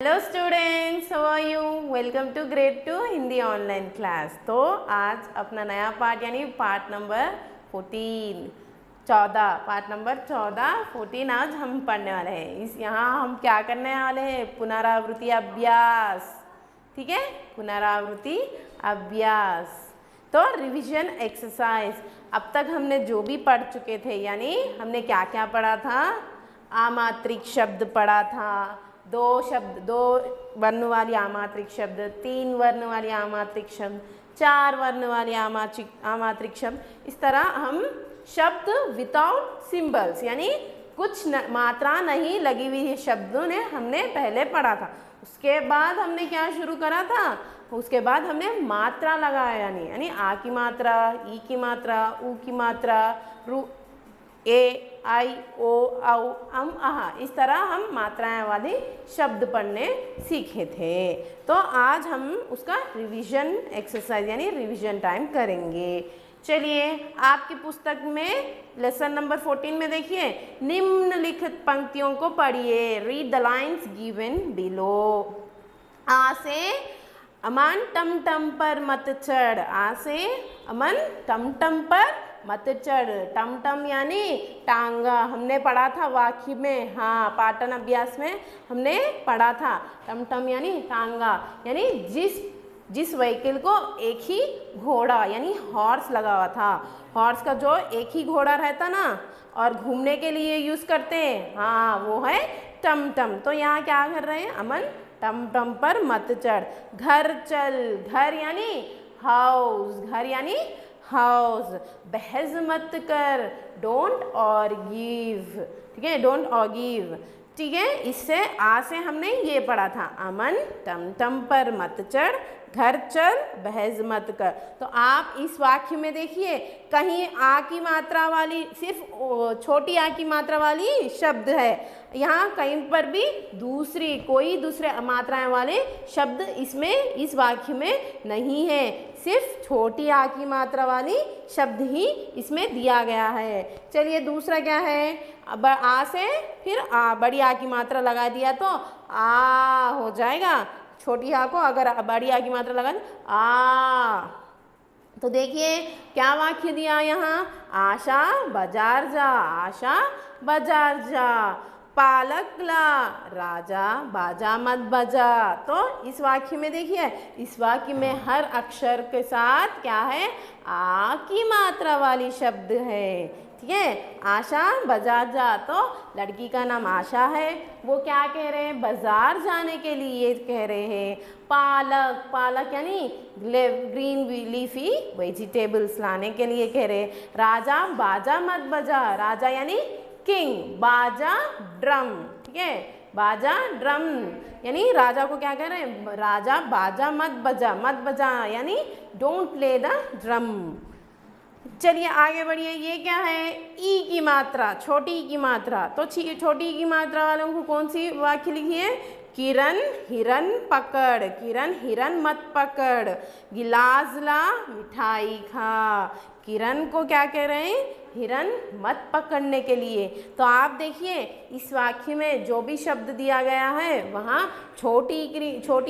Hello students, how are you? Welcome to grade 2 Hindi online class. तो आज अपना नया पार्ट यानी पार्ट नंबर 14 पार्ट नंबर 14 आज हम पढ़ने वाले हैं। यहाँ हम क्या करने वाले हैं? पुनरावृत्ति अभ्यास। ठीक है, पुनरावृत्ति अभ्यास। तो रिवीजन एक्सरसाइज। अब तक हमने जो भी पढ़ चुके थे, यानी हमने क्या क्या पढ़ा था? आमात्रिक शब्द पढ़ा था, दो वर्ण वाली आमात्रिक शब्द, 3 वर्ण वाली आमात्रिक शब्द, 4 वर्ण वाली आमात्रिक शब्द। इस तरह हम शब्द विदाउट सिंबल्स यानी कुछ मात्रा नहीं लगी हुई शब्दों ने हमने पहले पढ़ा था। उसके बाद हमने क्या शुरू करा था? उसके बाद हमने मात्रा लगाया, यानी आ की मात्रा, ई की मात्रा, ऊ की मात्रा, रू, ए, आई, ओ, औ, अम, आह, इस तरह हम मात्राएं वाले शब्द पढ़ने सीखे थे। तो आज हम उसका रिवीजन एक्सरसाइज यानी रिवीजन टाइम करेंगे। चलिए, आपकी पुस्तक में लेसन नंबर 14 में देखिए, निम्नलिखित पंक्तियों को पढ़िए। Read the lines given below. आ से अमन टमटम पर मत चढ़। आ से अमन टमटम पर मत चढ़। टमटम यानी टांगा, हमने पढ़ा था वाक्य में। हाँ, पाठन अभ्यास में हमने पढ़ा था टमटम यानी टांगा, यानी जिस व्हीकल को एक ही घोड़ा यानी हॉर्स लगा हुआ था। हॉर्स का जो एक ही घोड़ा रहता ना और घूमने के लिए यूज करते हैं, हाँ, वो है टमटम। तो यहाँ क्या कर रहे हैं? अमन टमटम पर मत चढ़। घर चल। घर यानी हाउस, घर यानी हाउस। बहस मत कर। डोंट और गिव। ठीक है, डोंट और गिव। ठीक है, इससे आ से हमने ये पढ़ा था, अमन टमटम पर मत चढ़, घर चल, बहस मत कर। तो आप इस वाक्य में देखिए, कहीं आ की मात्रा वाली, सिर्फ छोटी आ की मात्रा वाली शब्द है। यहाँ कहीं पर भी कोई दूसरे मात्राएं वाले शब्द इसमें इस वाक्य में नहीं है। सिर्फ छोटी आ की मात्रा वाली शब्द ही इसमें दिया गया है। चलिए, दूसरा क्या है? अब आ से फिर बड़ी आ की मात्रा लगा दिया तो आ हो जाएगा। छोटी आ को अगर बड़ी आ की मात्रा लगा आ, तो देखिए क्या वाक्य दिया यहाँ? आशा बाजार जा। आशा बाजार जा। पालक ला, राजा बाजा मत बजा। तो इस वाक्य में देखिए, इस वाक्य में हर अक्षर के साथ क्या है? आ की मात्रा वाली शब्द है। ठीक है, आशा बाजार जा, तो लड़की का नाम आशा है। वो क्या कह रहे हैं? बाजार जाने के लिए कह रहे हैं। पालक, पालक यानी ग्रीन लीफी वेजिटेबल्स लाने के लिए कह रहे हैं। राजा बाजा मत बजा। राजा यानी किंग, बाजा ड्रम। ठीक है, बाजा ड्रम यानी राजा को क्या कह रहे हैं? राजा बाजा मत बजा। मत बजा यानी डोंट प्ले द ड्रम। चलिए आगे बढ़िए। ये क्या है? ई की मात्रा, छोटी ई की मात्रा। तो छोटी ई की मात्रा वालों को कौन सी वाक्य लिखी है? किरण हिरन पकड़। किरण हिरन मत पकड़। गिलास ला, मिठाई खा। किरण को क्या कह रहे हैं? हिरन मत पकड़ने के लिए। तो आप देखिए, इस वाक्य में जो भी शब्द दिया गया है वहाँ छोटी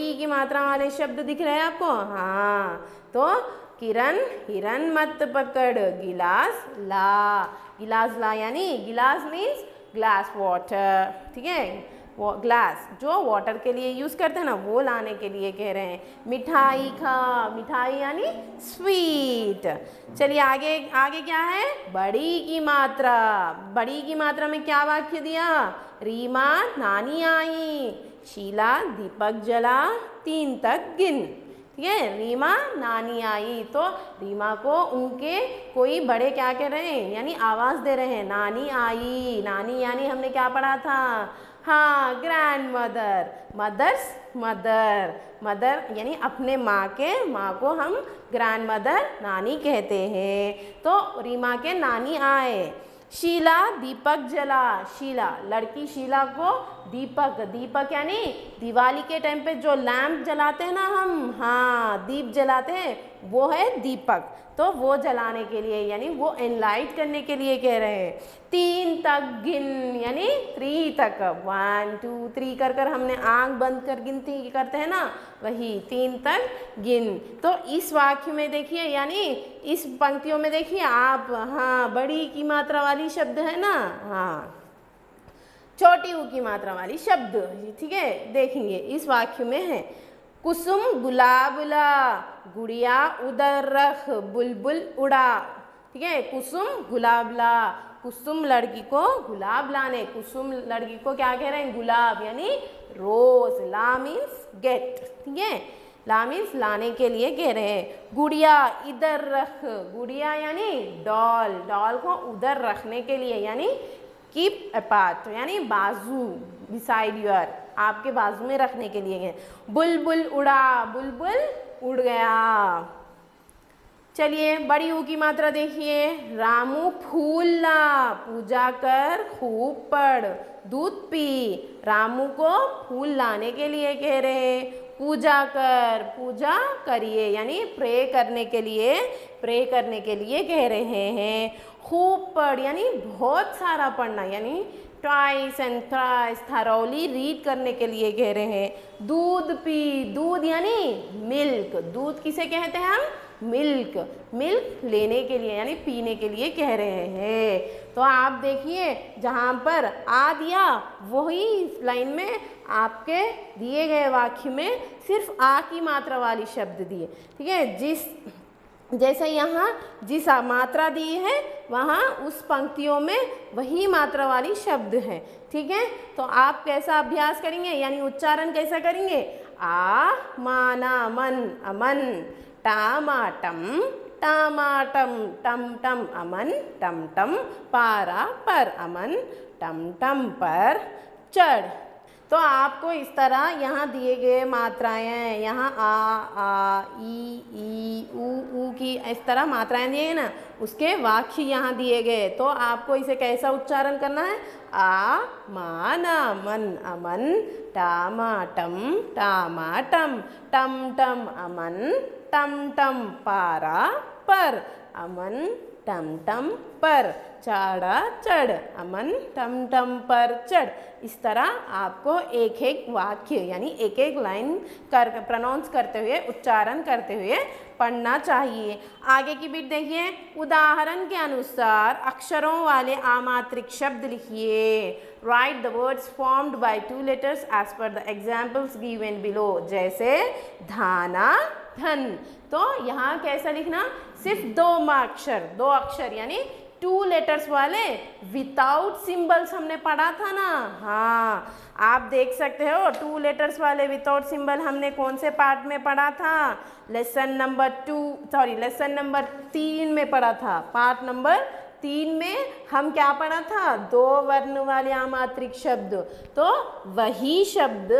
ई की मात्रा वाले शब्द दिख रहे हैं आपको? हाँ, तो किरण हिरन मत पकड़। गिलास ला। गिलास ला यानी गिलास मीन्स ग्लास वाटर। ठीक है, वो ग्लास जो वाटर के लिए यूज करते हैं ना, वो लाने के लिए कह रहे हैं। मिठाई खा। मिठाई यानी स्वीट। चलिए आगे आगे क्या है? बड़ी की मात्रा। बड़ी की मात्रा में क्या वाक्य दिया? रीमा नानी आई। शीला दीपक जला, 3 तक गिन। ठीक है, रीमा नानी आई, तो रीमा को उनके कोई बड़े क्या कह रहे हैं? यानी आवाज़ दे रहे हैं, नानी आई। नानी यानी हमने क्या पढ़ा था? हाँ, grand mother. Mother's mother. Mother यानी अपने माँ को हम ग्रैंड मदर नानी कहते हैं। तो रीमा के नानी आए। शीला दीपक जला। शीला लड़की शीला को दीपक। दीपक यानी दिवाली के टाइम पे जो लैंप जलाते हैं ना हम, हाँ दीप जलाते हैं, वो है दीपक। तो वो जलाने के लिए यानी वो एनलाइट करने के लिए कह रहे हैं। 3 तक गिन यानी 3 तक, 1 2 3 कर कर हमने आँख बंद कर गिनती करते हैं ना, वही 3 तक गिन। तो इस वाक्य में देखिए यानी इस पंक्तियों में देखिए आप, हाँ बड़ी की मात्रा वाली शब्द है ना, हाँ छोटी ऊ की मात्रा वाली शब्द, ठीक है। देखेंगे इस वाक्य में है कुसुम गुलाबला, गुड़िया उधर रख, बुलबुल उड़ा, ठीक है। कुसुम गुलाबला, कुसुम लड़की को गुलाब लाने, कुसुम लड़की को क्या कह रहे हैं, गुलाब यानी रोज। ला मीन्स गेट, ठीक है, ला मीन्स लाने के लिए कह रहे हैं। गुड़िया इधर रख, गुड़िया यानी डॉल, डॉल को उधर रखने के लिए यानी कीप अपार्ट यानी बाजू, बिसाइड योर, आपके बाजू में रखने के लिए है। बुलबुल उड़ा, बुलबुल उड़ गया। चलिए बड़ी ऊ की मात्रा देखिए, रामू फूल ला, पूजा कर खूब पढ़, दूध पी। रामू को फूल लाने के लिए कह रहे, पूजा कर, पूजा करिए यानी प्रे करने के लिए कह रहे हैं। खूब पढ़ यानी बहुत सारा पढ़ना यानी twice and thrice thoroughly read करने के लिए कह रहे हैं। दूध पी, दूध यानी मिल्क, दूध किसे कहते हैं हम, मिल्क, मिल्क लेने के लिए यानी पीने के लिए कह रहे हैं। तो आप देखिए जहाँ पर आ दिया वही लाइन में आपके दिए गए वाक्य में सिर्फ आ की मात्रा वाली शब्द दिए, ठीक है। जैसे यहाँ जिस मात्रा दी है वहाँ उस पंक्तियों में वही मात्रा वाली शब्द है, ठीक है। तो आप कैसा अभ्यास करेंगे यानी उच्चारण कैसा करेंगे, आ माना मन अमन, टामाटम टमाटम, टम टम अमन, टम टम पारा पर अमन, टम टम पर चढ़। तो आपको इस तरह यहाँ दिए गए मात्राएं हैं, यहाँ आ ई ऊ की इस तरह मात्राएं दिए हैं ना, उसके वाक्य यहाँ दिए गए। तो आपको इसे कैसा उच्चारण करना है, आ माना मन अमन, टामाटम टामाटम, टम टम अमन, टम टम पारा पर अमन, टम टम पर चाड़ा चढ़, अमन टम टम पर चढ़। इस तरह आपको एक एक वाक्य यानी एक एक लाइन कर प्रोनाउंस करते हुए, उच्चारण करते हुए पढ़ना चाहिए। आगे की बिट देखिए, उदाहरण के अनुसार अक्षरों वाले आमात्रिक शब्द लिखिए। Write the words formed by 2 letters as per the examples given below. जैसे धाना धन, तो यहाँ कैसा लिखना, सिर्फ 2 अक्षर यानी 2 letters वाले विदाउट सिंबल्स हमने पढ़ा था ना, हाँ आप देख सकते हो 2 letters वाले विदाउट सिंबल हमने कौन से पार्ट में पढ़ा था, लेसन नंबर 3 में पढ़ा था। पार्ट नंबर 3 में हम क्या पढ़ा था, 2 वर्ण वाले आमात्रिक शब्द। तो वही शब्द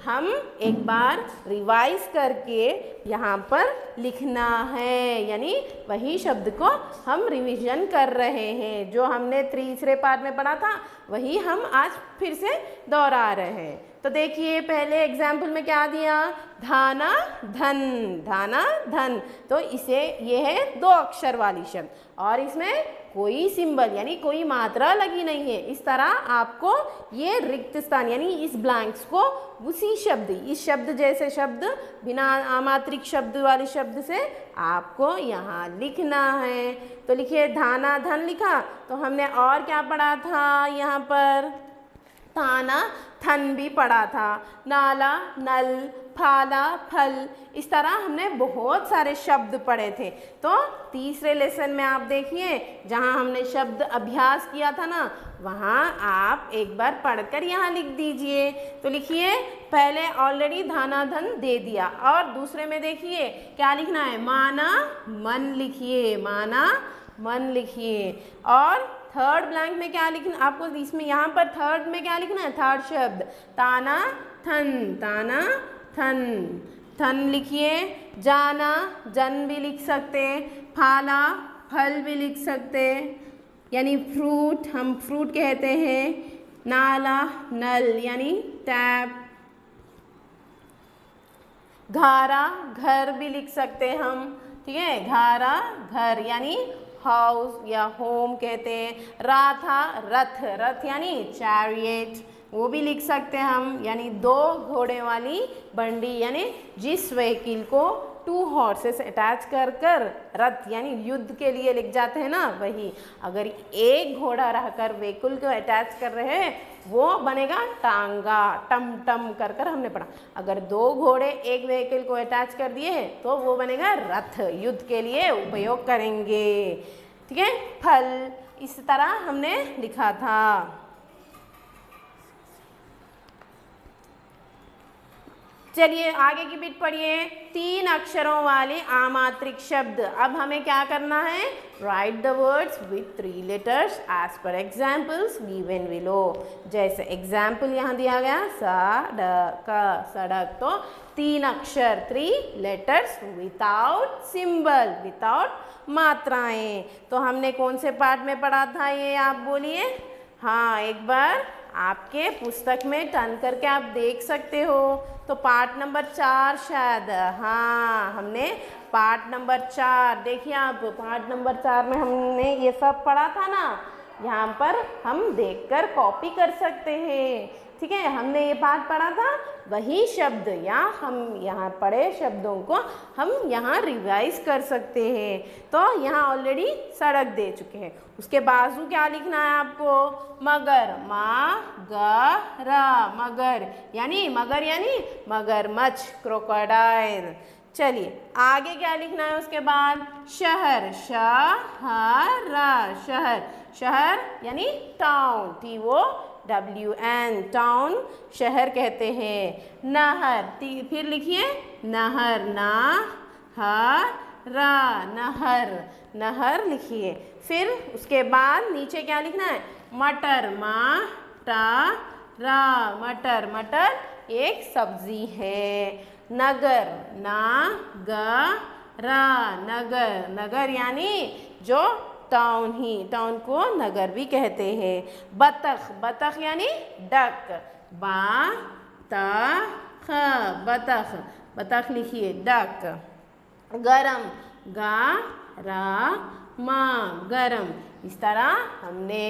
हम एक बार रिवाइज करके यहाँ पर लिखना है, यानी वही शब्द को हम रिवीजन कर रहे हैं। जो हमने तीसरे पार्ट में पढ़ा था वही हम आज फिर से दोहरा रहे हैं। तो देखिए पहले एग्जाम्पल में क्या दिया, धाना धन, धाना धन। तो इसे ये है 2 अक्षर वाली शब्द और इसमें कोई सिंबल यानी कोई मात्रा लगी नहीं है। इस तरह आपको ये रिक्त स्थान यानी इस ब्लैंक्स को उसी शब्द, इस शब्द जैसे शब्द बिना आमात्रिक शब्द वाले शब्द से आपको यहाँ लिखना है। तो लिखिए धाना धन लिखा, तो हमने और क्या पढ़ा था, यहाँ पर थाना थन भी पढ़ा था, नाला नल, फाला फल। इस तरह हमने बहुत सारे शब्द पढ़े थे। तो तीसरे लेसन में आप देखिए जहाँ हमने शब्द अभ्यास किया था ना, वहाँ आप एक बार पढ़कर यहाँ लिख दीजिए। तो लिखिए पहले ऑलरेडी धाना धन दे दिया और दूसरे में देखिए क्या लिखना है, माना मन लिखिए, माना मन लिखिए। और थर्ड ब्लैंक में क्या लिखना आपको, इसमें यहाँ पर थर्ड में क्या लिखना है, थर्ड शब्द ताना थन, ताना थन, थन लिखिए। जाना जन भी लिख सकते, फाला फल भी लिख सकते यानी फ्रूट, हम फ्रूट कहते हैं। नाला नल यानी टैप। घारा घर भी लिख सकते हैं हम, ठीक है, घारा घर यानी हाउस या होम कहते हैं। राथा रथ, रथ यानी चैरियट, वो भी लिख सकते हैं हम, यानी 2 घोड़े वाली बंडी, यानी जिस व्हीकल को 2 हॉर्सेस अटैच कर कर रथ यानी युद्ध के लिए लिख जाते हैं ना, वही। अगर एक घोड़ा रहकर व्हीकल को अटैच कर रहे हैं वो बनेगा टांगा, टम टम कर कर हमने पढ़ा। अगर 2 घोड़े एक व्हीकल को अटैच कर दिए तो वो बनेगा रथ, युद्ध के लिए उपयोग करेंगे, ठीक है। फल इस तरह हमने लिखा था। चलिए आगे की बिट पढ़िए। 3 अक्षरों वाले आमात्रिक शब्द। अब हमें क्या करना है? Write the words with 3 letters as per examples given below. जैसे एग्जाम्पल यहाँ दिया गया सड़क, सड़क, तो 3 अक्षर 3 लेटर्स विदाउट सिंबल, विदाउट मात्राएं। तो हमने कौन से पार्ट में पढ़ा था ये आप बोलिए? हाँ, एक बार आपके पुस्तक में टर्न करके आप देख सकते हो। तो पार्ट नंबर 4 शायद, हाँ हमने पार्ट नंबर 4, देखिए आप पार्ट नंबर 4 में हमने ये सब पढ़ा था ना, यहाँ पर हम देखकर कॉपी कर सकते हैं, ठीक है। हमने ये पाठ पढ़ा था, वही शब्द या हम यहाँ पढ़े शब्दों को हम यहाँ रिवाइज कर सकते हैं। तो यहाँ ऑलरेडी सड़क दे चुके हैं, उसके बाजू क्या लिखना है आपको? मगर, मगर, मगर यानी मगरमच्छ, क्रोकोडाइल। चलिए आगे क्या लिखना है उसके बाद? शहर, शहर, शहर, शहर यानी टाउन, TOWN, टाउन शहर कहते हैं। नहर, फिर लिखिए नहर, नहर, नहर लिखिए। फिर उसके बाद नीचे क्या लिखना है? मटर, मटर, मटर एक सब्जी है। नगर, नगर, नगर यानी जो टाउन ही, टाउन को नगर भी कहते हैं। बतख, बतख यानी डक, बतख, बतख लिखिए डक। गरम, गरम। इस तरह हमने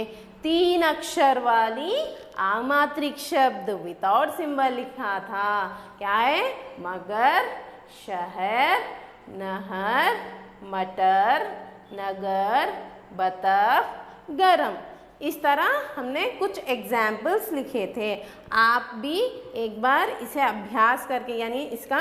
3 अक्षर वाली आमात्रिक शब्द विदाउट सिंबल लिखा था। क्या है? मगर, शहर, नहर, मटर, नगर, बतख, गरम। इस तरह हमने कुछ एग्जाम्पल्स लिखे थे। आप भी एक बार इसे अभ्यास करके, यानी इसका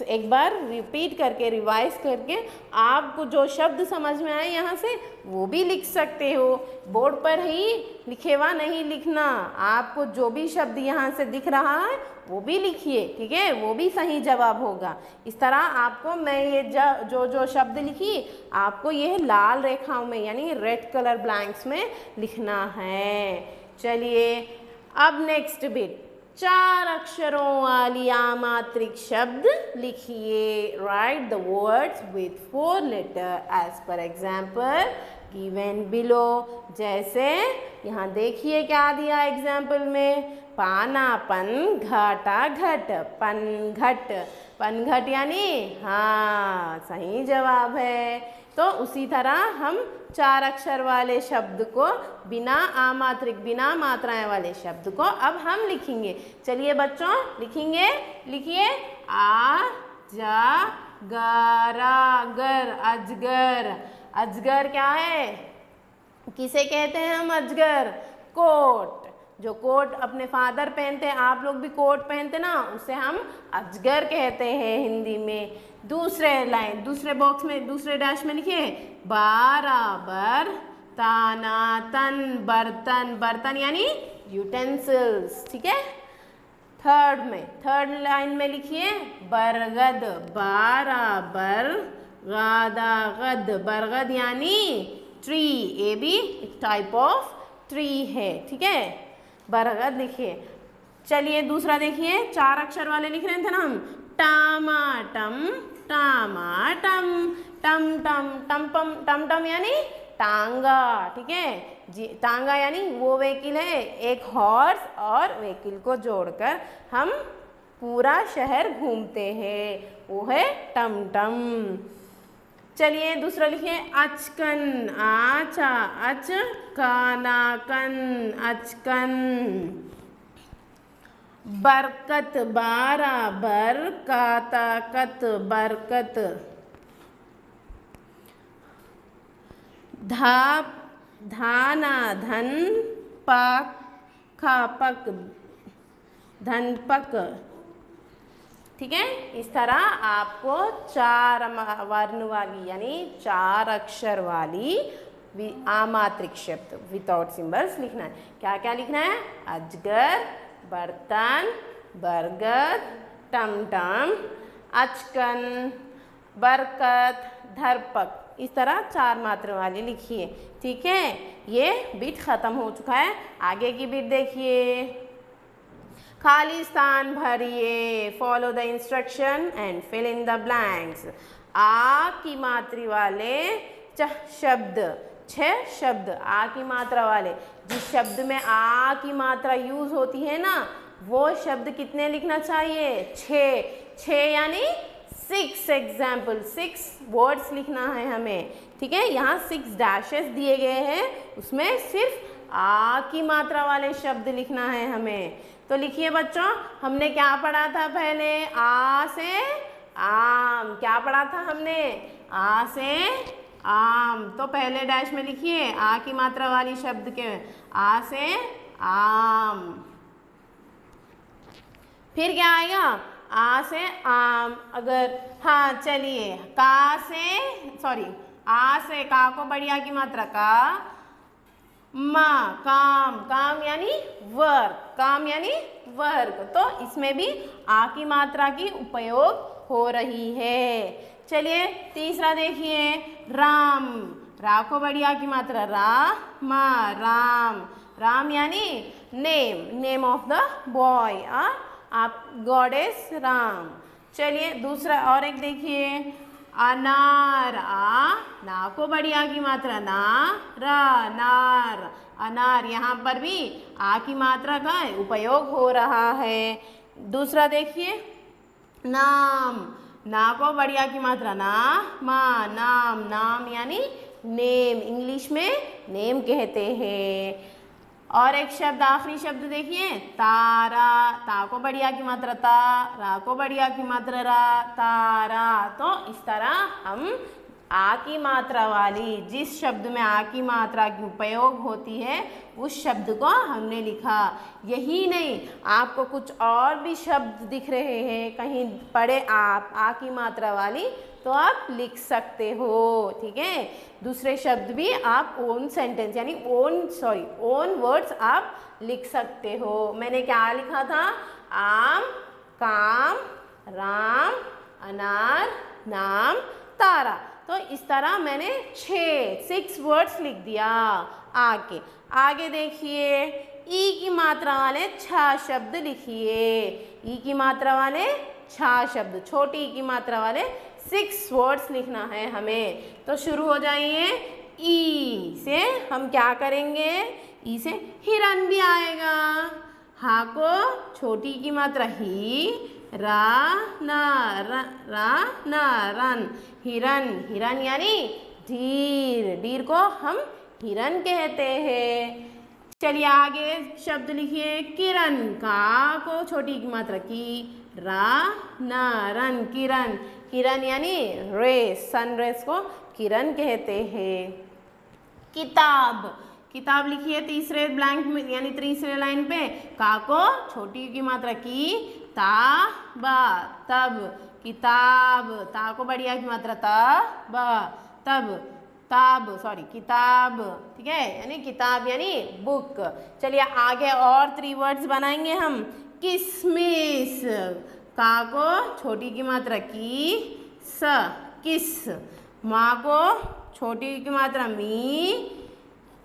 एक बार रिपीट करके, रिवाइज करके आपको जो शब्द समझ में आए यहाँ से वो भी लिख सकते हो। बोर्ड पर ही लिखे हुआ नहीं लिखना, आपको जो भी शब्द यहाँ से दिख रहा है वो भी लिखिए, ठीक है, वो भी सही जवाब होगा। इस तरह आपको मैं ये जो शब्द लिखी आपको ये लाल रेखाओं में यानी रेड कलर ब्लैंक्स में लिखना है। चलिए अब नेक्स्ट बिट, 4 अक्षरों वाली आमात्रिक शब्द लिखिए। Write the words with 4 letter as per example given below. जैसे यहाँ देखिए क्या दिया एग्जाम्पल में? पाना पन, घाटा घट, पनघट, पनघट यानी हाँ सही जवाब है। तो उसी तरह हम 4 अक्षर वाले शब्द को बिना आमात्रिक, बिना मात्राएं वाले शब्द को अब हम लिखेंगे। चलिए बच्चों लिखेंगे, लिखिए। आ जा गारा गर, अजगर। अजगर क्या है? किसे कहते हैं हम अजगर? कोट, जो कोट अपने फादर पहनते हैं, आप लोग भी कोट पहनते ना, उसे हम अजगर कहते हैं हिंदी में। दूसरे लाइन, दूसरे बॉक्स में, दूसरे डैश में लिखिए बराबर, ताना तन, बर्तन, बर्तन यानी यूटेंसिल्स, ठीक है। थर्ड में, थर्ड लाइन में लिखिए बरगद, बराबर, गादा गद, बरगद यानी ट्री, ये भी एक टाइप ऑफ ट्री है, ठीक है, बरगद लिखिए। चलिए दूसरा देखिए, 4 अक्षर वाले लिख रहे थे ना हम। टमाटम, टमाटम, टम टम, टम टम, टम टम यानी टांगा, ठीक है। तांगा यानी वो व्हीकल है, एक हॉर्स और व्हीकल को जोड़कर हम पूरा शहर घूमते हैं, वो है टमटम। चलिए दूसरा लिखिए अचकन, आचा अच कानाकन अचकन। बरकत, बारा बर काताकत बरकत। धाप, धाना धन पाक खापक धनपक। ठीक है, इस तरह आपको 4 वर्ण वाली यानी 4 अक्षर वाली आमात्रिक शब्द विदाउट सिंबल्स लिखना है। क्या क्या लिखना है? अजगर, बर्तन, बरगद, टमटम, अचकन, बरकत, धरपक। इस तरह 4 मात्रा वाली लिखिए। ठीक है, ये बिट खत्म हो चुका है। आगे की बिट देखिए। खाली स्थान भरिए, follow the instruction and fill in the blanks. आ की मात्रा वाले शब्द, 6 शब्द आ की मात्रा वाले, जिस शब्द में आ की मात्रा यूज होती है ना, वो शब्द कितने लिखना चाहिए? 6 यानी 6 एग्जाम्पल, 6 वर्ड्स लिखना है हमें। ठीक है, यहाँ 6 डैशेस दिए गए हैं, उसमें सिर्फ आ की मात्रा वाले शब्द लिखना है हमें। तो लिखिए बच्चों, हमने क्या पढ़ा था पहले? आ से आम। क्या पढ़ा था हमने? आ से आम। तो पहले डैश में लिखिए आ की मात्रा वाली शब्द के, आ से आम। फिर क्या आएगा? आ से आम। अगर हाँ चलिए, का से आ से का को बढ़िया की मात्रा का, माँ काम, काम यानी वर्क, काम यानी वर्क। तो इसमें भी आ की मात्रा की उपयोग हो रही है। चलिए तीसरा देखिए, राम, रा को बढ़िया की मात्रा रा, माँ राम, राम यानी name, name of the boy, आप गॉडेस राम। चलिए दूसरा और एक देखिए, अनार, आ ना को बढ़िया की मात्रा ना, रा नार, अनार। यहाँ पर भी आ की मात्रा का उपयोग हो रहा है। दूसरा देखिए, नाम, ना को बढ़िया की मात्रा ना, माँ नाम, नाम यानी नेम, इंग्लिश में नेम कहते हैं। और एक शब्द, आखिरी शब्द देखिए, तारा, ता को बढ़िया की मात्रा ता, रा को बढ़िया की मात्रा रा, तारा। तो इस तरह हम आ की मात्रा वाली, जिस शब्द में आ की मात्रा की उपयोग होती है, उस शब्द को हमने लिखा। यही नहीं, आपको कुछ और भी शब्द दिख रहे हैं, कहीं पढ़े आप आ की मात्रा वाली, तो आप लिख सकते हो। ठीक है, दूसरे शब्द भी आप ओन सेंटेंस यानी ओन वर्ड्स आप लिख सकते हो। मैंने क्या लिखा था? आम, काम, राम, अनार, नाम, तारा। तो इस तरह मैंने 6 वर्ड्स लिख दिया। आगे देखिए, ई की मात्रा वाले 6 शब्द लिखिए। ई की मात्रा वाले 6 शब्द, छोटी ई की मात्रा वाले 6 वर्ड्स लिखना है हमें। तो शुरू हो जाइए। ई से हम क्या करेंगे? ई से हिरन भी आएगा। हा को छोटी की मात्रा ही, रा ना रन, हिरन, हिरन यानी ढीर, ढीर को हम हिरन कहते हैं। चलिए आगे शब्द लिखिए, किरण, का को छोटी की मात्रा की, रा ना रन, किरण, किरण यानी रेस, सनरेस को किरण कहते हैं। किताब, किताब लिखिए तीसरे ब्लैंक में यानी तीसरे लाइन पे, का को छोटी की मात्रा की, ता बा तब, किताब, ता को बढ़िया की मात्रा ता बा तब, किताब। ठीक है, यानी किताब यानी बुक। चलिए आगे और 3 वर्ड्स बनाएंगे हम। किसमिस, का को छोटी की मात्रा की, स, किस, माँ को छोटी की मात्रा मी,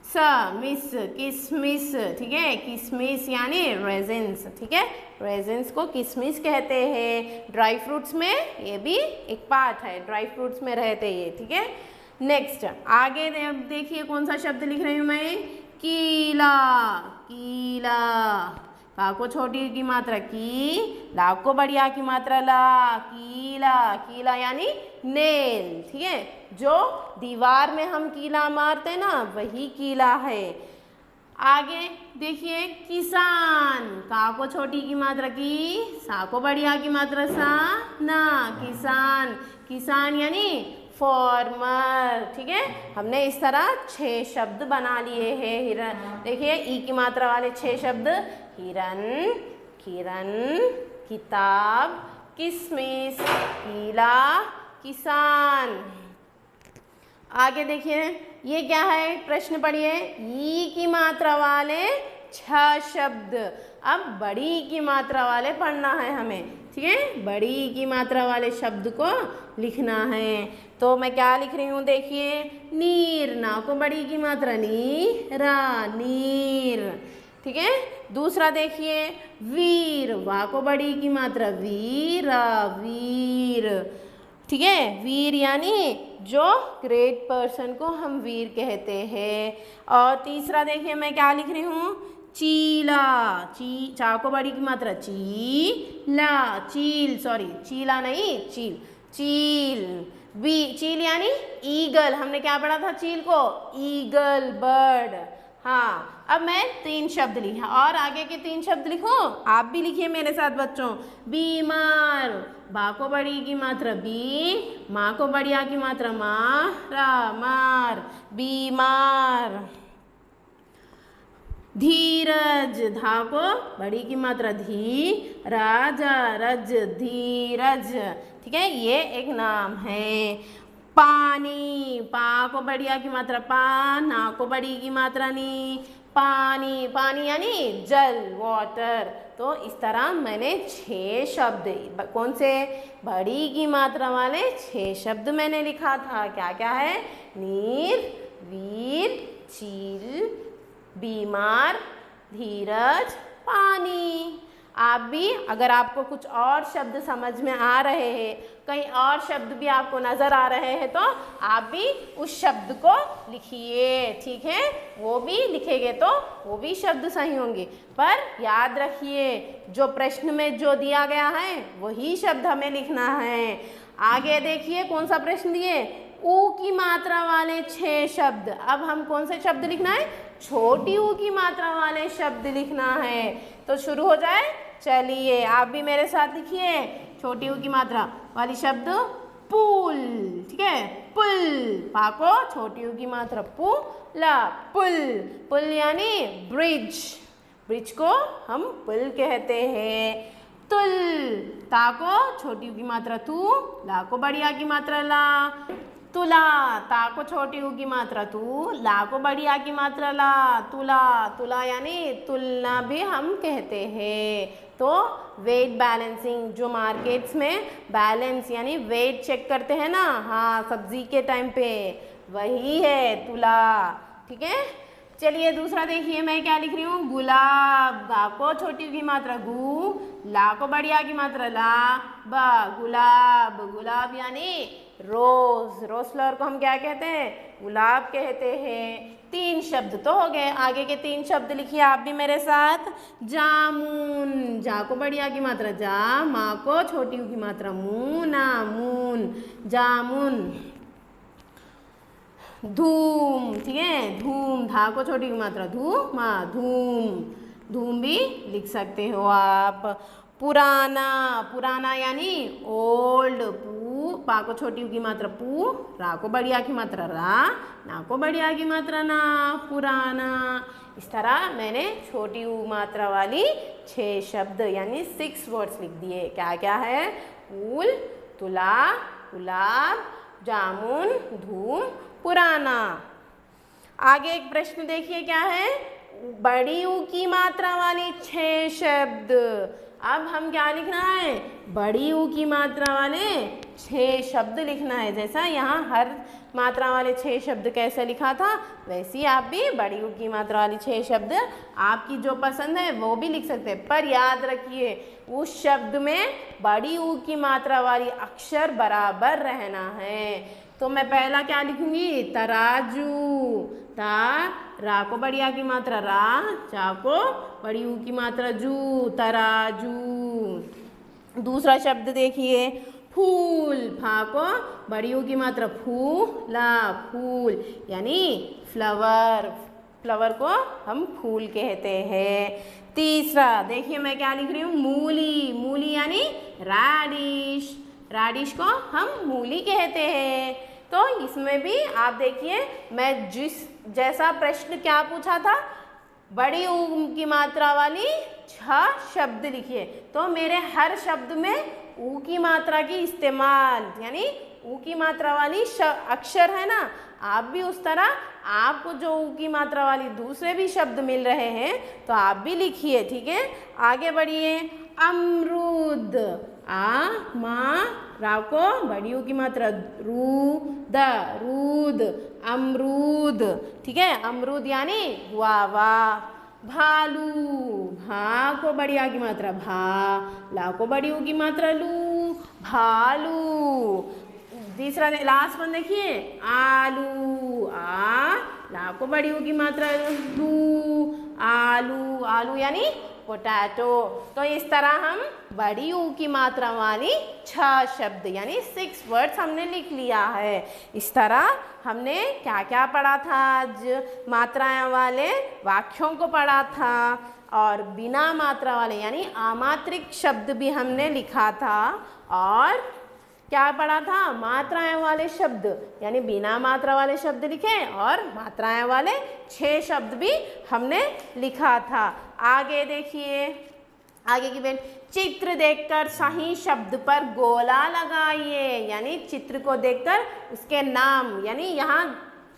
स, मिस, किसमिस। ठीक है, किसमिस यानी रेजिन्स। ठीक है, रेजिन्स को किसमिस कहते हैं। ड्राई फ्रूट्स में ये भी एक पार्ट है, ड्राई फ्रूट्स में रहते ये। ठीक है, नेक्स्ट आगे देखिए कौन सा शब्द लिख रही हूँ मैं, कीला, कीला। का को छोटी की मात्रा की, ला को बड़ी आ की मात्रा ला, कीला, कीला यानी नेल। ठीक है, जो दीवार में हम कीला मारते हैं ना, वही कीला है। आगे देखिए किसान, का को छोटी की मात्रा की, सा को बड़ी आ की मात्रा सा, ना, किसान, किसान यानी फॉर्मर। ठीक है, हमने इस तरह 6 शब्द बना लिए हैं। हिरन, देखिए ई की मात्रा वाले 6 शब्द, हिरन, किरण, किताब, किसमिस, कीला, किसान। आगे देखिए ये क्या है, प्रश्न पढ़िए। ई की मात्रा वाले 6 शब्द। अब बड़ी की मात्रा वाले पढ़ना है हमें। ठीक है, बड़ी की मात्रा वाले शब्द को लिखना है। तो मैं क्या लिख रही हूँ, देखिए नीर, ना को बड़ी की मात्रा नी, रा, नीर। ठीक है, दूसरा देखिए वीर, वा को बड़ी की मात्रा वीरा, वीर। ठीक है, वीर यानी जो ग्रेट पर्सन को हम वीर कहते हैं। और तीसरा देखिए मैं क्या लिख रही हूँ, चीला, चा को बड़ी की मात्रा चीला, चील, सॉरी चीला नहीं, चील, चील। चील यानी ईगल, हमने क्या पढ़ा था चील को, ईगल, बर्ड। हाँ, अब मैं 3 शब्द लिखा और आगे के 3 शब्द लिखो, आप भी लिखिए मेरे साथ बच्चों। बीमार, बा को बड़ी की मात्रा बी, माँ को बढ़िया की मात्रा माँ, रा, मार, बीमार। धीरज, धा को बड़ी की मात्रा धी, राजा, रज, धीरज। ठीक है, ये एक नाम है। पानी, पा को बढ़िया की मात्रा पा, ना को बड़ी की मात्रा नी, पानी, पानी यानी जल, वाटर। तो इस तरह मैंने 6 शब्द, कौन से, बड़ी की मात्रा वाले 6 शब्द मैंने लिखा था। क्या क्या है, नीर, वीर, चील, बीमार, धीरज, पानी। आप भी अगर आपको कुछ और शब्द समझ में आ रहे हैं, कहीं और शब्द भी आपको नज़र आ रहे हैं, तो आप भी उस शब्द को लिखिए। ठीक है, वो भी लिखेंगे तो वो भी शब्द सही होंगे। पर याद रखिए जो प्रश्न में जो दिया गया है वही शब्द हमें लिखना है। आगे देखिए कौन सा प्रश्न दिए, ऊ की मात्रा वाले 6 शब्द। अब हम कौन से शब्द लिखना है, छोटी ऊ की मात्रा वाले शब्द लिखना है। तो शुरू हो जाए, चलिए आप भी मेरे साथ लिखिए। छोटी ऊ की मात्रा वाली शब्द पुल। ठीक है, पुल, पा को छोटी ऊ की मात्रा पु, ला, पुल, पुल यानी ब्रिज, ब्रिज को हम पुल कहते हैं। तुल, ता को छोटी ऊ की मात्रा तू, ला को बड़ी आ की मात्रा ला, तुला, ता को छोटी ऊ की मात्रा तू, ला को बड़ी आ की मात्रा ला, तुला, तुला यानी तुलना भी हम कहते हैं। तो वेट बैलेंसिंग, जो मार्केट्स में बैलेंस यानी वेट चेक करते हैं ना, हाँ सब्जी के टाइम पे, वही है तुला। ठीक है, चलिए दूसरा देखिए मैं क्या लिख रही हूँ, गुलाब, गा को छोटी की मात्रा गु, ला को बड़ी आ की मात्रा ला, बा, गुलाब, गुलाब यानी रोज, रोज फ्लावर को हम क्या कहते हैं, गुलाब कहते हैं। 3 शब्द तो हो गए, आगे के 3 शब्द लिखिए आप भी मेरे साथ। जामुन, जा को बड़ी आ की मात्रा जा, माँ को छोटी की मात्रा मू, ना, मून, जामुन। धूम, ठीक है, धूम, धा को छोटी की मात्रा धू, माँ, धूम, धूम भी लिख सकते हो आप। पुराना, पुराना यानी ओल्ड, पू, पा को छोटी की मात्रा पू, रा को बड़ी आ की मात्रा रा, ना को बड़ी आ की मात्रा ना, पुराना। इस तरह मैंने छोटी ऊ मात्रा वाली 6 शब्द यानी 6 वर्ड्स लिख दिए। क्या क्या है, फूल, तुला, गुलाब, जामुन, धूम, पुराना। आगे एक प्रश्न देखिए क्या है, बड़ी ऊ की मात्रा वाली 6 शब्द। अब हम क्या लिखना है, बड़ी ऊ की मात्रा वाले 6 शब्द लिखना है। जैसा यहाँ हर मात्रा वाले 6 शब्द कैसे लिखा था, वैसे ही आप भी बड़ी ऊ की मात्रा वाली 6 शब्द आपकी जो पसंद है वो भी लिख सकते हैं। पर याद रखिए उस शब्द में बड़ी ऊ की मात्रा वाली अक्षर बराबर रहना है। तो मैं पहला क्या लिखूंगी, तराजू, ता, रा को बड़ी आ की मात्रा रा, चा को बड़ी ऊ की मात्रा जू, तराजू। दूसरा शब्द देखिए, फूल, फा को बड़ी ऊ की मात्रा फू, ला, फूल यानी फ्लावर। फ्लावर को हम फूल कहते हैं। तीसरा देखिए मैं क्या लिख रही हूँ, मूली, मूली यानी राडिश, राडिश को हम मूली कहते हैं। तो इसमें भी आप देखिए मैं जैसा प्रश्न क्या पूछा था, बड़ी ऊ की मात्रा वाली 6 शब्द लिखिए। तो मेरे हर शब्द में ऊ की मात्रा की इस्तेमाल, यानी ऊ की मात्रा वाली अक्षर है ना, आप भी उस तरह आपको जो ऊ की मात्रा वाली दूसरे भी शब्द मिल रहे हैं तो आप भी लिखिए, ठीक है। आगे बढ़िए, अमरूद, आ, मा, रा को बड़ी ऊ की मात्रा रू, द, रूद, अमरूद, ठीक है। अमरूद यानी गुआवा। भालू, भा को बड़ी आ की मात्रा भा, ला को बड़ी ऊ की मात्रा लू, भालू। तीसरा लास्ट वन देखिए, आलू, आ, ला को बड़ी ऊ की मात्रा लू, आलू, आलू यानी पोटैटो। तो इस तरह हम बड़ी ऊ की मात्रा वाली 6 शब्द यानी 6 वर्ड्स हमने लिख लिया है। इस तरह हमने क्या क्या पढ़ा था आज, मात्राएं वाले वाक्यों को पढ़ा था और बिना मात्रा वाले यानी अमात्रिक शब्द भी हमने लिखा था। और क्या पढ़ा था, मात्राएं वाले शब्द यानी बिना मात्रा वाले शब्द लिखे और मात्राएं वाले 6 शब्द भी हमने लिखा था। आगे देखिए, आगे की बेट, चित्र देखकर सही शब्द पर गोला लगाइए, यानी चित्र को देखकर उसके नाम, यानी यहाँ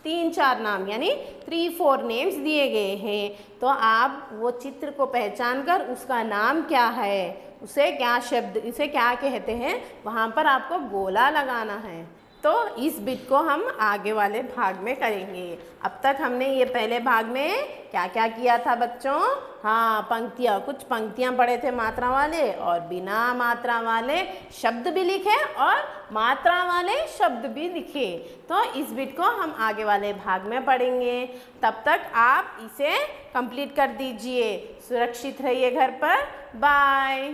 3-4 नाम यानी 3-4 नेम्स दिए गए हैं। तो आप वो चित्र को पहचान कर उसका नाम क्या है, उसे क्या शब्द, इसे क्या कहते हैं, वहाँ पर आपको गोला लगाना है। तो इस बिट को हम आगे वाले भाग में करेंगे। अब तक हमने ये पहले भाग में क्या क्या किया था बच्चों, हाँ पंक्तियाँ, कुछ पंक्तियाँ पढ़े थे मात्रा वाले और बिना मात्रा वाले शब्द भी लिखे और मात्रा वाले शब्द भी लिखे। तो इस बिट को हम आगे वाले भाग में पढ़ेंगे। तब तक आप इसे कंप्लीट कर दीजिए। सुरक्षित रहिए घर पर। बाय।